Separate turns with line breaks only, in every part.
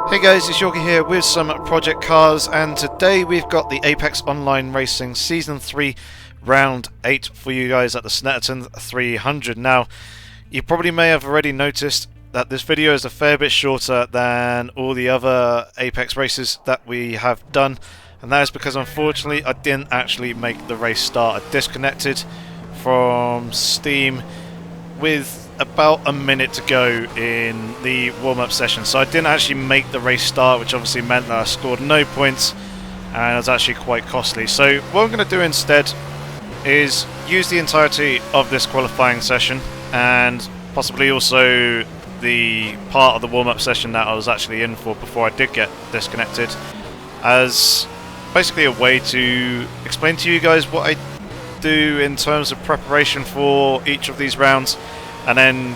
Hey guys, it's Yorkie here with some Project Cars, and today we've got the Apex Online Racing Season 3 Round 8 for you guys at the Snetterton 300. Now, you probably may have already noticed that this video is a fair bit shorter than all the other Apex races that we have done, and that is because unfortunately I didn't actually make the race start. I disconnected from Steam with about a minute to go in the warm-up session, so I didn't actually make the race start, which obviously meant that I scored no points and it was actually quite costly. So what I'm going to do instead is use the entirety of this qualifying session and possibly also the part of the warm-up session that I was actually in for before I did get disconnected as basically a way to explain to you guys what I do in terms of preparation for each of these rounds. And then,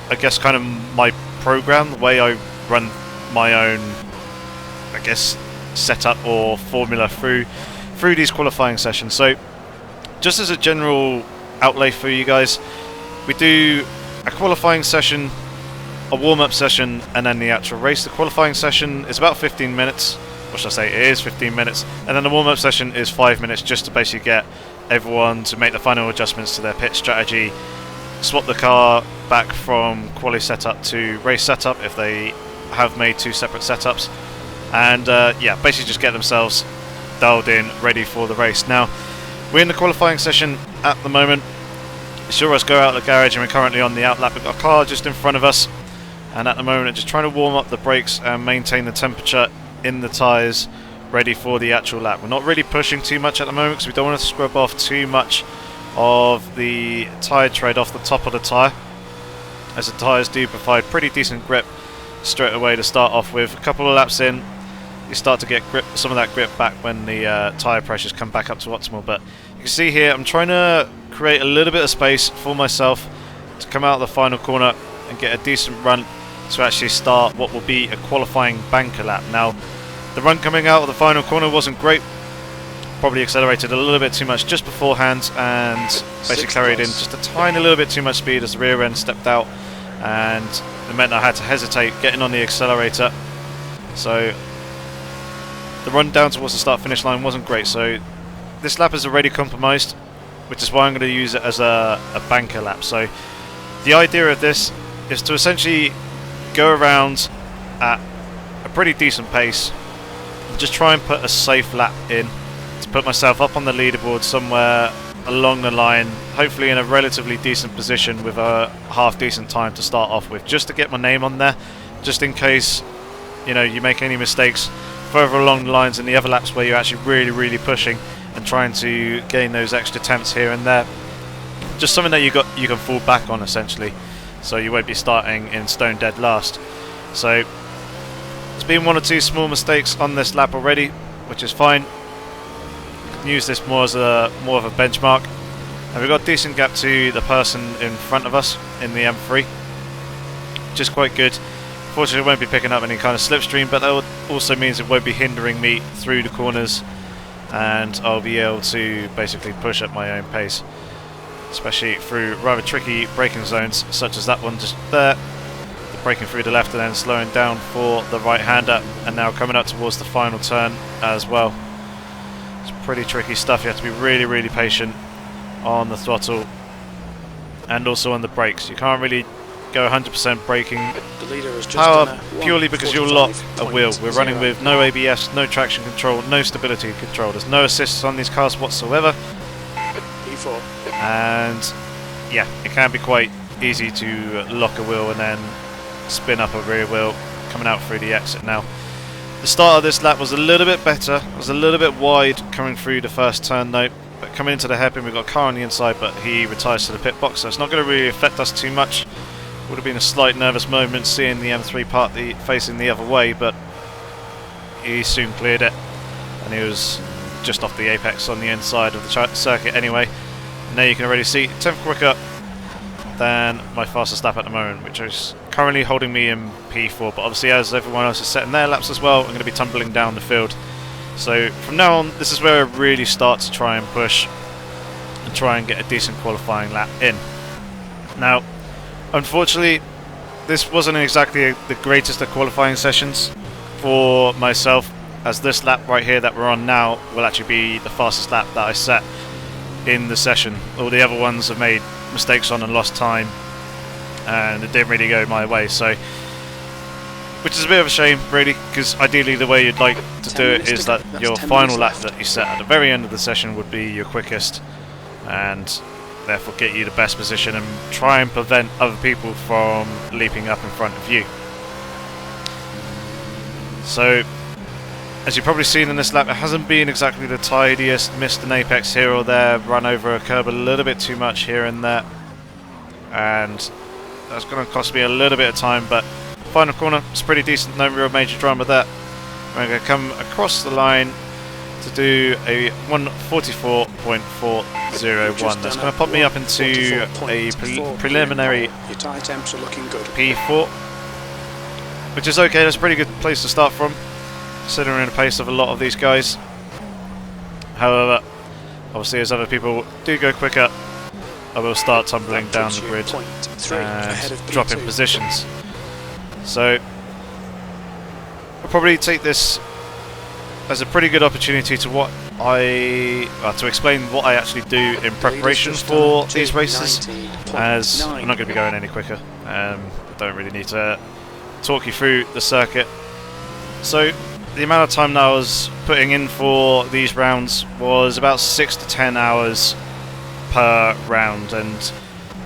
I guess, kind of my program, the way I run my own, I guess, setup or formula through these qualifying sessions. So, just as a general outlay for you guys, we do a qualifying session, a warm-up session, and then the actual race. The qualifying session is about 15 minutes, or should I say it is 15 minutes, and then the warm-up session is 5 minutes, just to basically get everyone to make the final adjustments to their pit strategy, swap the car back from quali setup to race setup if they have made two separate setups, and yeah, basically just get themselves dialed in, ready for the race. Now, we're in the qualifying session at the moment. You saw us go out of the garage and we're currently on the out lap. We've got a car just in front of us, and at the moment I'm just trying to warm up the brakes and maintain the temperature in the tyres ready for the actual lap. We're not really pushing too much at the moment because we don't want to scrub off too much of the tyre tread off the top of the tyre, as the tyres do provide pretty decent grip straight away to start off with. A couple of laps in, you start to get some of that grip back when the tyre pressures come back up to optimal. But you can see here I'm trying to create a little bit of space for myself to come out of the final corner and get a decent run to actually start what will be a qualifying banker lap. Now, the run coming out of the final corner wasn't great. Probably accelerated a little bit too much just beforehand and basically carried in just a tiny little bit too much speed as the rear end stepped out, and it meant I had to hesitate getting on the accelerator. So the run down towards the start finish line wasn't great. So this lap is already compromised, which is why I'm going to use it as a banker lap. So the idea of this is to essentially go around at a pretty decent pace and just try and put a safe lap in, to put myself up on the leaderboard somewhere along the line, hopefully in a relatively decent position with a half decent time to start off with, just to get my name on there, just in case, you know, you make any mistakes further along the lines in the other laps where you're actually really pushing and trying to gain those extra tenths here and there. Just something that you can fall back on essentially, so you won't be starting in stone dead last. So there's been one or two small mistakes on this lap already, which is fine. Use this more of a benchmark, and we've got a decent gap to the person in front of us in the M3, which is quite good. Fortunately, it won't be picking up any kind of slipstream, but that also means it won't be hindering me through the corners, and I'll be able to basically push at my own pace, especially through rather tricky braking zones such as that one just there. The braking through the left and then slowing down for the right-hander, and now coming up towards the final turn as well. It's pretty tricky stuff. You have to be really patient on the throttle and also on the brakes. You can't really go 100% braking power purely because you'll lock a wheel. We're running with no ABS, no traction control, no stability control. There's no assists on these cars whatsoever. And yeah, it can be quite easy to lock a wheel and then spin up a rear wheel coming out through the exit. Now, the start of this lap was a little bit better. It was a little bit wide coming through the first turn though, but coming into the hairpin we've got a car on the inside, but he retires to the pit box, so it's not going to really affect us too much. Would have been a slight nervous moment seeing the M3 part facing the other way, but he soon cleared it, and he was just off the apex on the inside of the circuit anyway. And there you can already see 10th quicker than my fastest lap at the moment, which is currently holding me in P4, but obviously as everyone else is setting their laps as well, I'm going to be tumbling down the field. So from now on, this is where I really start to try and push and try and get a decent qualifying lap in. Now, unfortunately, this wasn't exactly the greatest of qualifying sessions for myself, as this lap right here that we're on now will actually be the fastest lap that I set in the session. All the other ones have made mistakes on and lost time, and it didn't really go my way, so which is a bit of a shame really, because ideally the way you'd like to do it is that your final lap that you set at the very end of the session would be your quickest, and therefore get you the best position and try and prevent other people from leaping up in front of you. So as you've probably seen in this lap, it hasn't been exactly the tidiest. Missed an apex here or there, run over a curb a little bit too much here and there, and that's going to cost me a little bit of time, but final corner, it's pretty decent, no real major drama with that. We're going to come across the line to do a 1:44.401. That's going to put me up into a preliminary P4, which is okay. That's a pretty good place to start from, considering the pace of a lot of these guys. However, obviously as other people do go quicker, I will start tumbling down the grid and dropping positions. So I'll probably take this as a pretty good opportunity to to explain what I actually do in preparation for these races, as I'm not going to be going any quicker. I don't really need to talk you through the circuit. So the amount of time that I was putting in for these rounds was about 6 to 10 hours per round, and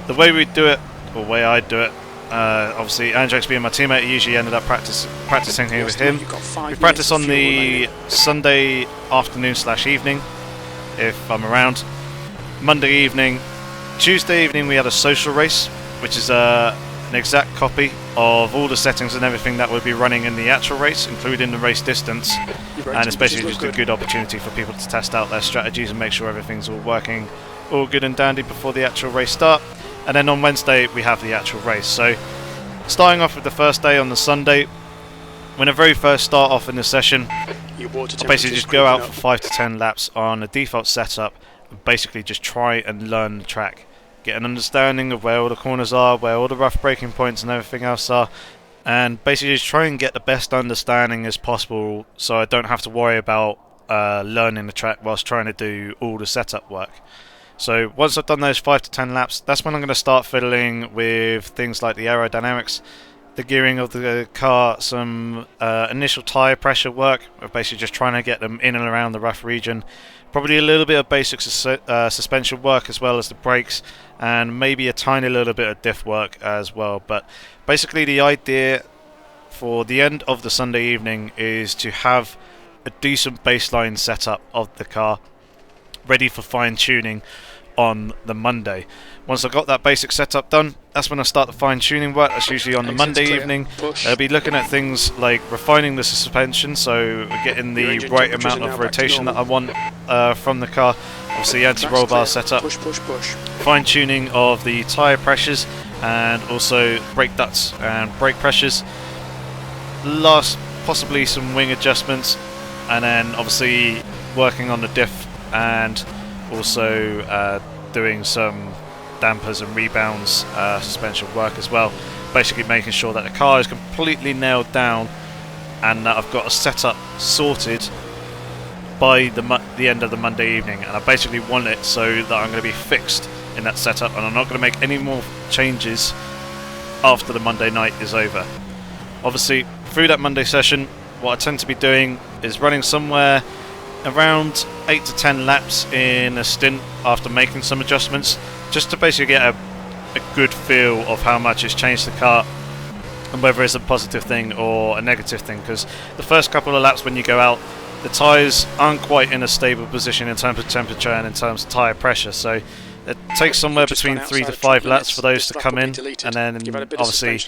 the way we do it, or way I do it, obviously Andrex being my teammate, I usually ended up practicing here with him. We practice on the Sunday afternoon / evening if I'm around. Monday evening, Tuesday evening we had a social race, which is an exact copy of all the settings and everything that would be running in the actual race, including the race distance, and it's basically just a good opportunity for people to test out their strategies and make sure everything's all working all good and dandy before the actual race start. And then on Wednesday we have the actual race. So starting off with the first day on the Sunday, when I very first start off in the session, I'll basically just go out for 5 to 10 laps on a default setup and basically just try and learn the track, get an understanding of where all the corners are, where all the rough braking points and everything else are, and basically just try and get the best understanding as possible so I don't have to worry about learning the track whilst trying to do all the setup work. So once I've done those 5 to 10 laps, that's when I'm going to start fiddling with things like the aerodynamics, the gearing of the car, some initial tyre pressure work, basically just trying to get them in and around the rough region, probably a little bit of basic suspension work as well as the brakes, and maybe a tiny little bit of diff work as well. But basically the idea for the end of the Sunday evening is to have a decent baseline setup of the car ready for fine-tuning on the Monday. Once I've got that basic setup done, that's when I start the fine-tuning work. That's usually on the Monday evening. I'll be looking at things like refining the suspension, so getting the right amount of rotation that I want from the car. Obviously anti-roll bar setup, fine-tuning of the tyre pressures, and also brake ducts and brake pressures. Last, possibly some wing adjustments, and then obviously working on the diff, and also doing some dampers and rebounds suspension work as well, basically making sure that the car is completely nailed down and that I've got a setup sorted by the end of the Monday evening. And I basically want it so that I'm going to be fixed in that setup, and I'm not going to make any more changes after the Monday night is over. Obviously through that Monday session, what I tend to be doing is running somewhere around 8 to 10 laps in a stint after making some adjustments, just to basically get a good feel of how much it's changed the car and whether it's a positive thing or a negative thing, because the first couple of laps when you go out, the tyres aren't quite in a stable position in terms of temperature and in terms of tyre pressure, so it takes somewhere between 3 to 5 laps for those to come in, and then obviously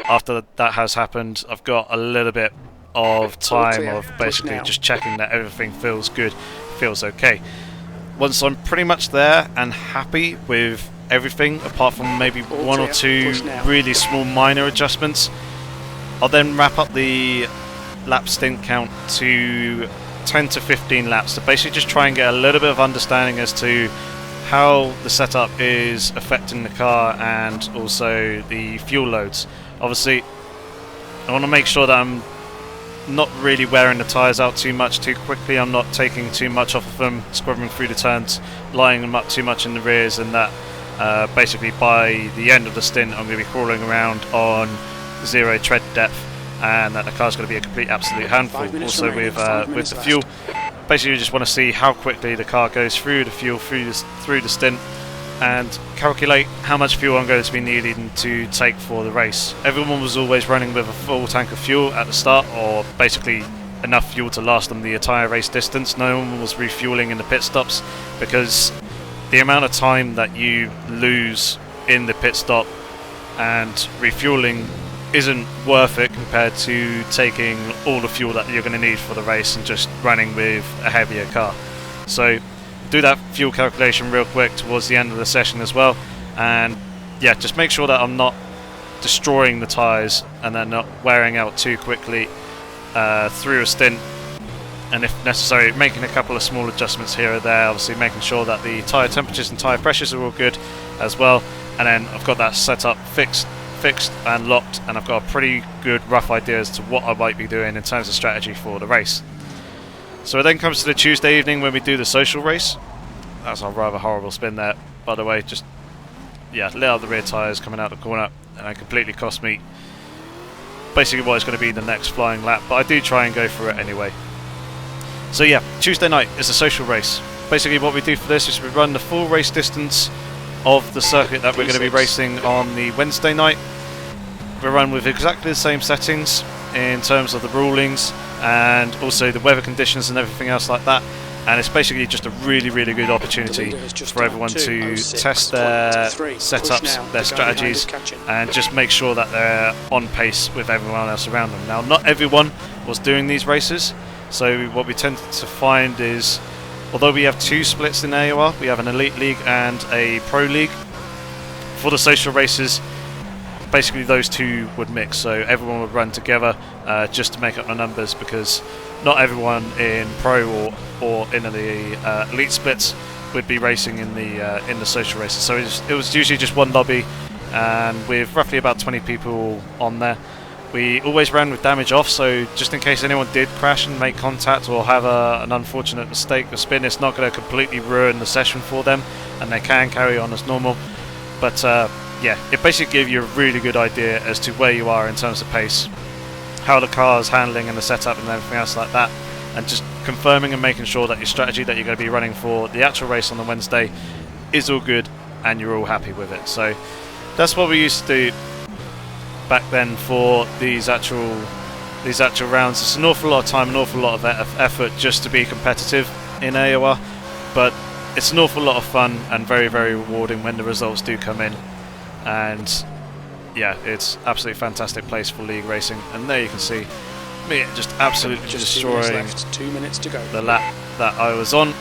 after that has happened, I've got a little bit of time of basically just checking that everything feels good, feels okay. Once I'm pretty much there and happy with everything, apart from maybe 1 or 2 really small minor adjustments, I'll then wrap up the lap stint count to 10 to 15 laps to basically just try and get a little bit of understanding as to how the setup is affecting the car and also the fuel loads. Obviously I want to make sure that I'm not really wearing the tyres out too much too quickly. I'm not taking too much off of them, scrubbing through the turns, lining them up too much in the rears, and that basically by the end of the stint I'm going to be crawling around on 0 tread depth, and that the car's going to be a complete absolute handful. Also with the fuel, basically you just want to see how quickly the car goes through the fuel through the stint, and calculate how much fuel I'm going to be needing to take for the race. Everyone was always running with a full tank of fuel at the start, or basically enough fuel to last them the entire race distance. No one was refueling in the pit stops, because the amount of time that you lose in the pit stop and refueling isn't worth it compared to taking all the fuel that you're going to need for the race and just running with a heavier car. So do that fuel calculation real quick towards the end of the session as well, and yeah, just make sure that I'm not destroying the tyres and they're not wearing out too quickly through a stint, and if necessary making a couple of small adjustments here or there, obviously making sure that the tyre temperatures and tyre pressures are all good as well. And then I've got that setup fixed and locked, and I've got a pretty good rough idea as to what I might be doing in terms of strategy for the race. So it then comes to the Tuesday evening when we do the social race. That's a rather horrible spin there, by the way. Just, yeah, lit up the rear tyres coming out the corner, and it completely cost me basically what is going to be the next flying lap, but I do try and go for it anyway. So yeah, Tuesday night is a social race. Basically what we do for this is we run the full race distance of the circuit that we're going to be racing on the Wednesday night. We run with exactly the same settings in terms of the rulings and also the weather conditions and everything else like that, and it's basically just a really good opportunity for everyone to test their setups, their strategies, and just make sure that they're on pace with everyone else around them. Now, not everyone was doing these races, so what we tend to find is, although we have 2 splits in AOR, we have an Elite League and a Pro League. For the social races, basically those 2 would mix, so everyone would run together just to make up the numbers, because not everyone in Pro or in the Elite splits would be racing in the social races. So it was usually just one lobby, and with roughly about 20 people on there. We always ran with damage off, so just in case anyone did crash and make contact or have an unfortunate mistake or spin, it's not going to completely ruin the session for them, and they can carry on as normal. But yeah, it basically gives you a really good idea as to where you are in terms of pace, how the car's handling and the setup and everything else like that, and just confirming and making sure that your strategy that you're going to be running for the actual race on the Wednesday is all good and you're all happy with it. So that's what we used to do back then for these actual rounds. It's an awful lot of time, an awful lot of effort just to be competitive in AOR, but it's an awful lot of fun and very rewarding when the results do come in. And yeah, it's absolutely fantastic place for league racing, and there you can see me just absolutely destroying
2 minutes to go.
the lap that I was on,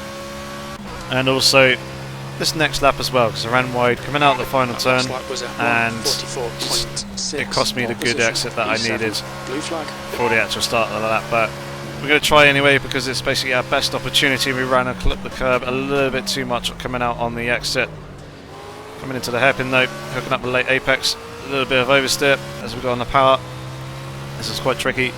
and also this next lap as well, because I ran wide coming out the final turn, and it cost me the good exit that I needed for the actual start of the lap. But we're going to try anyway, because it's basically our best opportunity. We ran and clipped the curb a little bit too much coming out on the exit. Coming into the hairpin though, hooking up the late apex, a little bit of oversteer as we go on the power. This is quite tricky.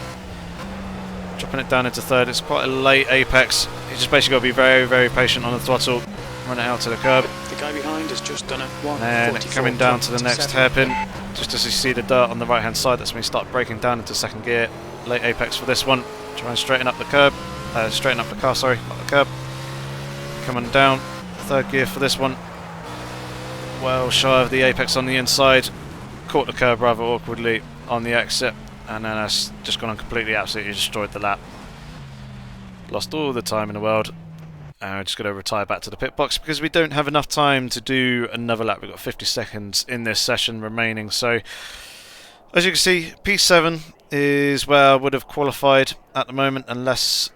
Dropping it down into third, it's quite a late apex. You just basically got to be very patient on the throttle, run it out to the curb.
The guy behind has just done a 1:44.27.
And coming down to the next hairpin, just as you see the dirt on the right hand side, that's when you start braking down into second gear. Late apex for this one. Try and straighten up the curb, straighten up the car, sorry, not the curb. Coming down, third gear for this one. Well shy of the apex on the inside, caught the curb rather awkwardly on the exit, and then it's just gone and completely absolutely destroyed the lap. Lost all the time in the world, and we're just going to retire back to the pit box because we don't have enough time to do another lap. We've got 50 seconds in this session remaining. So as you can see, P7 is where I would have qualified at the moment, unless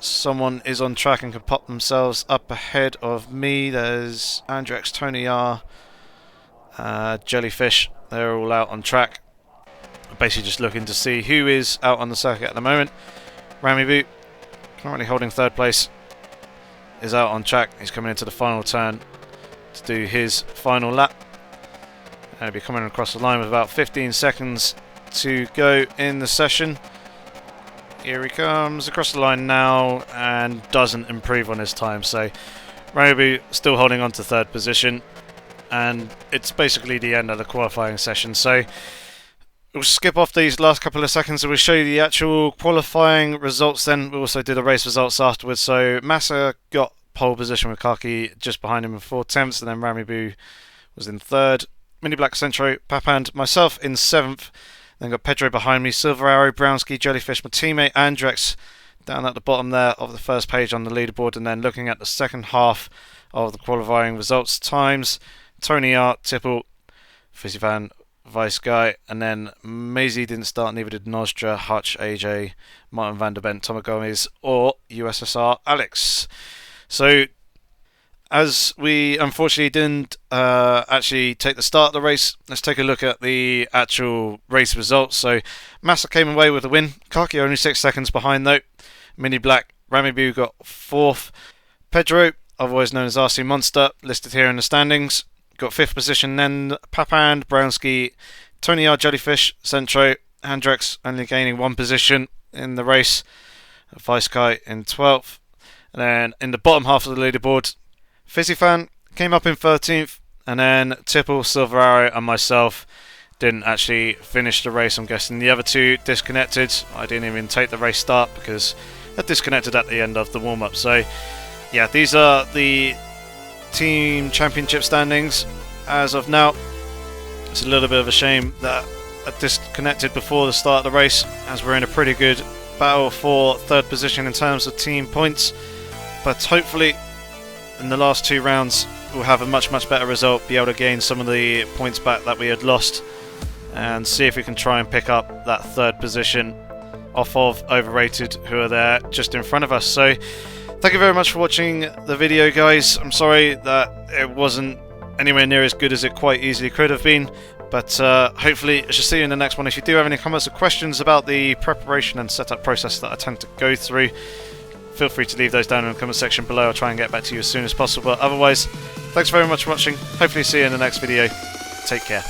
someone is on track and can pop themselves up ahead of me. There's Andrex, Tony R, Jellyfish, they're all out on track. Basically just looking to see who is out on the circuit at the moment. Ramy Boot, currently holding third place, is out on track. He's coming into the final turn to do his final lap. And he'll be coming across the line with about 15 seconds to go in the session. Here he comes across the line now and doesn't improve on his time. So Ramy still holding on to third position, and it's basically the end of the qualifying session. So we'll skip off these last couple of seconds and we'll show you the actual qualifying results then. We also do the race results afterwards. So Massa got pole position with Kaki just behind him in 4/10, and then Ramy was in third. Mini Black, Centro, Papand, myself in 7th. Then got Pedro behind me, Silver Arrow, Brownski, Jellyfish, my teammate Andrex down at the bottom there of the first page on the leaderboard. And then looking at the second half of the qualifying results times, Tony R, Tipple, Fizzy Van, Vice Guy, and then Maisie didn't start, neither did Nostra, Hutch, AJ, Martin van der Bent, Tomo Gomez, or USSR Alex. So as we unfortunately didn't actually take the start of the race, let's take a look at the actual race results. So Massa came away with the win. Kaki only 6 seconds behind though. Mini Black, Ramy got 4th. Pedro, otherwise known as RC Monster, listed here in the standings, got 5th position. Then Papand, Brownski, Tony R, Jellyfish, Centro, Andrex only gaining 1 position in the race. Vice Guy in 12th. And then in the bottom half of the leaderboard, Fizzy Fan came up in 13th, and then Tipple, Silver Arrow, and myself didn't actually finish the race. I'm guessing the other 2 disconnected. I didn't even take the race start because I disconnected at the end of the warm-up. So yeah, these are the team championship standings as of now. It's a little bit of a shame that I disconnected before the start of the race, as we're in a pretty good battle for third position in terms of team points. But hopefully in the last 2 rounds we'll have a much better result, be able to gain some of the points back that we had lost, and see if we can try and pick up that third position off of Overrated, who are there just in front of us. So thank you very much for watching the video, guys. I'm sorry that it wasn't anywhere near as good as it quite easily could have been, but hopefully I shall see you in the next one. If you do have any comments or questions about the preparation and setup process that I tend to go through, feel free to leave those down in the comment section below. I'll try and get back to you as soon as possible. Otherwise, thanks very much for watching. Hopefully see you in the next video. Take care.